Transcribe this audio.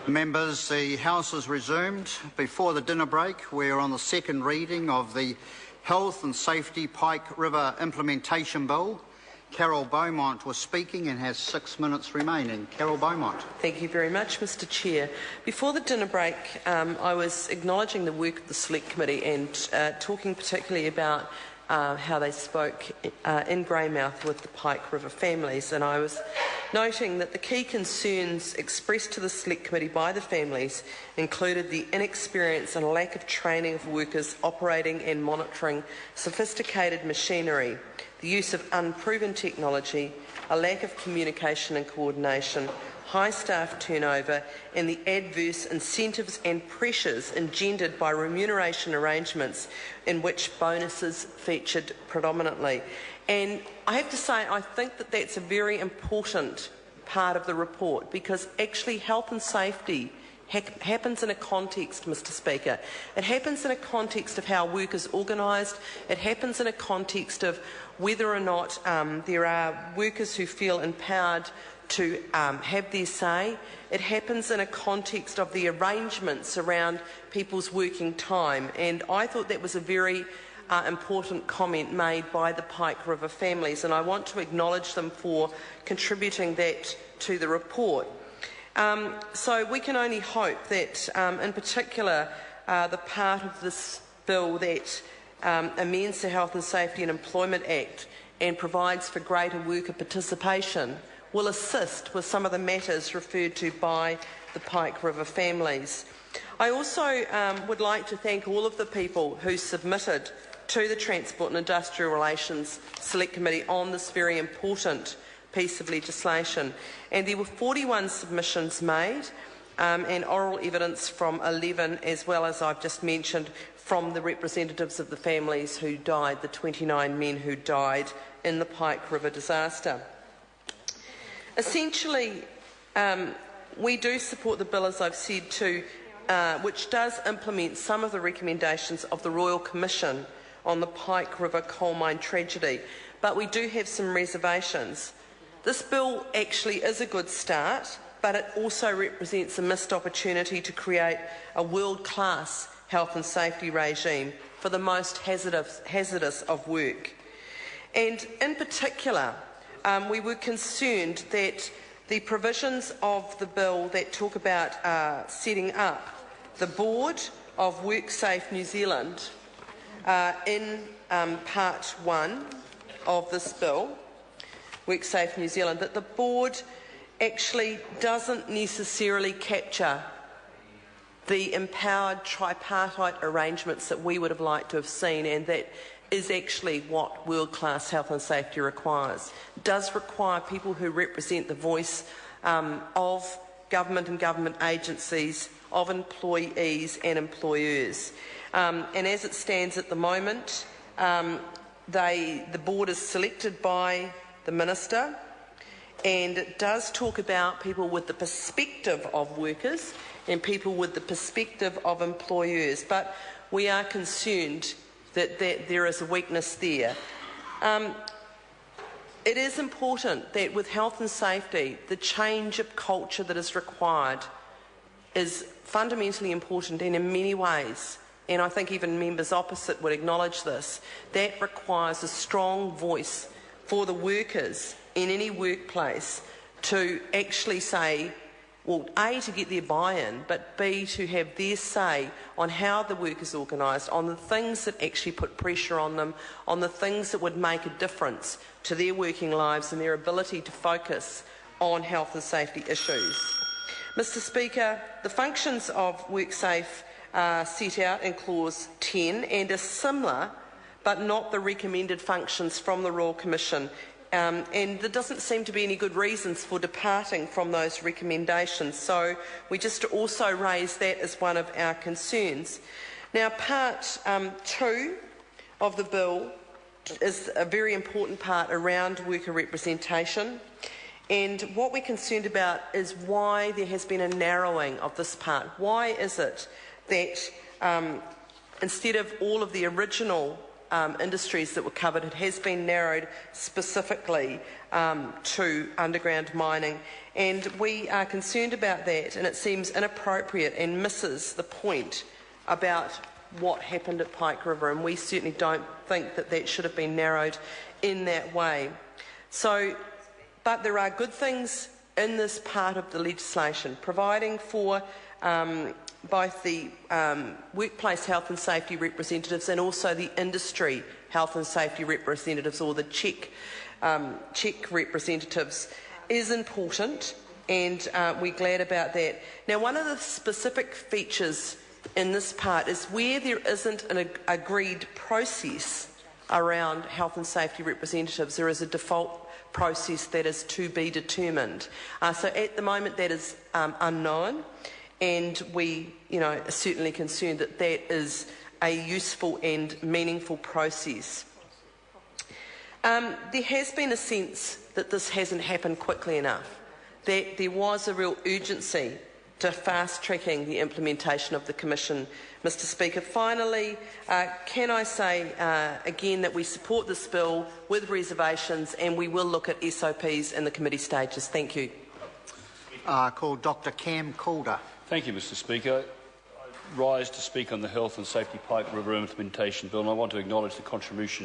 Members, the House is resumed. Before the dinner break, we're on the second reading of the Health and Safety Pike River Implementation Bill. Carol Beaumont was speaking and has 6 minutes remaining. Carol Beaumont. Thank you very much, Mr Chair. Before the dinner break, I was acknowledging the work of the Select Committee and talking particularly about how they spoke in Greymouth with the Pike River families, and I was noting that the key concerns expressed to the Select Committee by the families included the inexperience and lack of training of workers operating and monitoring sophisticated machinery, the use of unproven technology, a lack of communication and coordination, high staff turnover, and the adverse incentives and pressures engendered by remuneration arrangements in which bonuses featured predominantly. And I have to say, I think that that's a very important part of the report, because actually health and safety happens in a context, Mr Speaker. It happens in a context of how work is organised. It happens in a context of whether or not there are workers who feel empowered to have their say. It happens in a context of the arrangements around people's working time, and I thought that was a very important comment made by the Pike River families, and I want to acknowledge them for contributing that to the report. So we can only hope that, in particular, the part of this bill that amends the Health and Safety and Employment Act and provides for greater worker participation will assist with some of the matters referred to by the Pike River families. I also would like to thank all of the people who submitted to the Transport and Industrial Relations Select Committee on this very important piece of legislation. And there were 41 submissions made and oral evidence from 11, as well as I've just mentioned, from the representatives of the families who died, the 29 men who died in the Pike River disaster. Essentially, we do support the bill, as I've said, which does implement some of the recommendations of the Royal Commission on the Pike River coal mine tragedy, but we do have some reservations. This bill actually is a good start, but it also represents a missed opportunity to create a world-class health and safety regime for the most hazardous of work. And in particular, we were concerned that the provisions of the bill that talk about setting up the board of WorkSafe New Zealand in Part 1 of this bill, WorkSafe New Zealand, that the board actually doesn't necessarily capture the empowered tripartite arrangements that we would have liked to have seen, and that is actually what world-class health and safety requires. It does require people who represent the voice of government and government agencies, of employees and employers. And as it stands at the moment, the board is selected by the Minister, and it does talk about people with the perspective of workers and people with the perspective of employers, but we are concerned that there is a weakness there. It is important that with health and safety, the change of culture that is required is fundamentally important, and in many ways, and I think even members opposite would acknowledge this, that requires a strong voice for the workers in any workplace to actually say, well, A, to get their buy-in, but B, to have their say on how the work is organised, on the things that actually put pressure on them, on the things that would make a difference to their working lives and their ability to focus on health and safety issues. Mr Speaker, the functions of WorkSafe are set out in Clause 10 and are similar but not the recommended functions from the Royal Commission. And there doesn't seem to be any good reasons for departing from those recommendations, so we just also raise that as one of our concerns. Now, Part 2 of the bill is a very important part around worker representation, and what we're concerned about is why there has been a narrowing of this part. Why is it that instead of all of the original industries that were covered. It has been narrowed specifically to underground mining, and we are concerned about that, and it seems inappropriate and misses the point about what happened at Pike River, and we certainly don't think that that should have been narrowed in that way. So, but there are good things in this part of the legislation, providing for both the workplace health and safety representatives and also the industry health and safety representatives, or the check representatives, is important, and we're glad about that. Now, one of the specific features in this part is where there isn't an agreed process around health and safety representatives, there is a default process that is to be determined. So at the moment that is unknown, and we are certainly concerned that that is a useful and meaningful process. There has been a sense that this hasn't happened quickly enough, that there was a real urgency to fast-tracking the implementation of the Commission. Mr Speaker, finally, can I say again that we support this bill with reservations, and we will look at SOPs in the committee stages. Thank you. Call Dr Cam Calder. Thank you, Mr Speaker. I rise to speak on the Health and Safety Pike River Implementation Bill, and I want to acknowledge the contribution